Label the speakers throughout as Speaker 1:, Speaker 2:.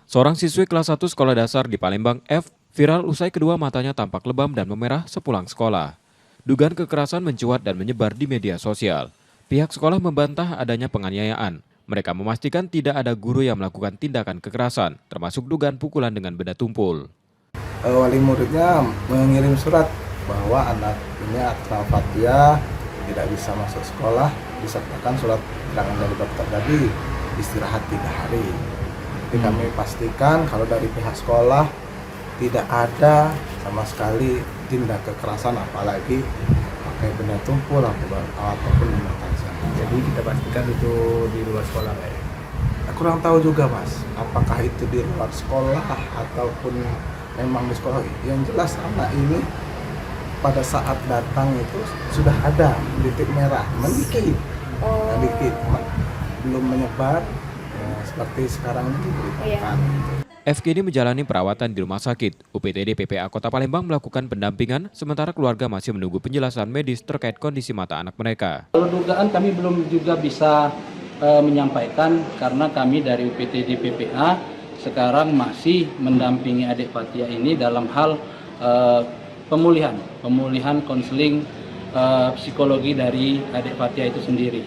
Speaker 1: Seorang siswi kelas 1 sekolah dasar di Palembang F viral usai kedua matanya tampak lebam dan memerah sepulang sekolah. Dugaan kekerasan mencuat dan menyebar di media sosial. Pihak sekolah membantah adanya penganiayaan. Mereka memastikan tidak ada guru yang melakukan tindakan kekerasan, termasuk dugaan pukulan dengan benda tumpul.
Speaker 2: Wali muridnya mengirim surat bahwa anak ini Akmal Fathia tidak bisa masuk sekolah, disertakan surat keterangan dari dokter tadi istirahat 3 hari. Jadi kami pastikan kalau dari pihak sekolah tidak ada sama sekali tindak kekerasan, apalagi pakai benda tumpul ataupun benda tajam.
Speaker 3: Jadi kita pastikan itu di luar sekolah, Pak.
Speaker 2: Kurang tahu juga, Mas, apakah itu di luar sekolah ataupun memang di sekolah. Yang jelas anak ini pada saat datang itu sudah ada titik merah, sedikit, belum menyebar ya, seperti sekarang ini diberitakan.
Speaker 1: F kini menjalani perawatan di rumah sakit. UPTD PPA Kota Palembang melakukan pendampingan, sementara keluarga masih menunggu penjelasan medis terkait kondisi mata anak mereka.
Speaker 4: Kalau dugaan kami belum juga bisa menyampaikan karena kami dari UPTD PPA sekarang masih mendampingi adik Fathia ini dalam hal pemulihan konseling psikologi dari adik Fathia itu sendiri.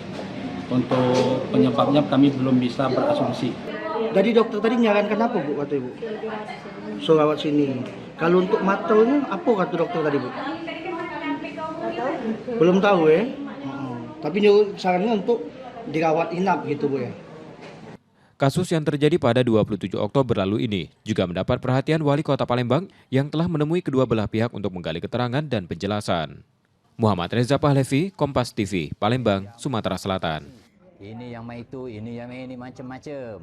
Speaker 4: Untuk penyebabnya kami belum bisa berasumsi.
Speaker 5: Jadi dokter tadi nyarankan apa, Bu, kata Ibu? Rawat sini. Kalau untuk matanya apa kata dokter tadi, Bu? Belum tahu ya. Tapi sarannya untuk dirawat inap gitu, Bu ya.
Speaker 1: Kasus yang terjadi pada 27 Oktober lalu ini juga mendapat perhatian Wali Kota Palembang yang telah menemui kedua belah pihak untuk menggali keterangan dan penjelasan. Muhammad Reza Pahlevi, Kompas TV, Palembang, Sumatera Selatan.
Speaker 6: Ini yang main itu, ini yang main ini macam-macam.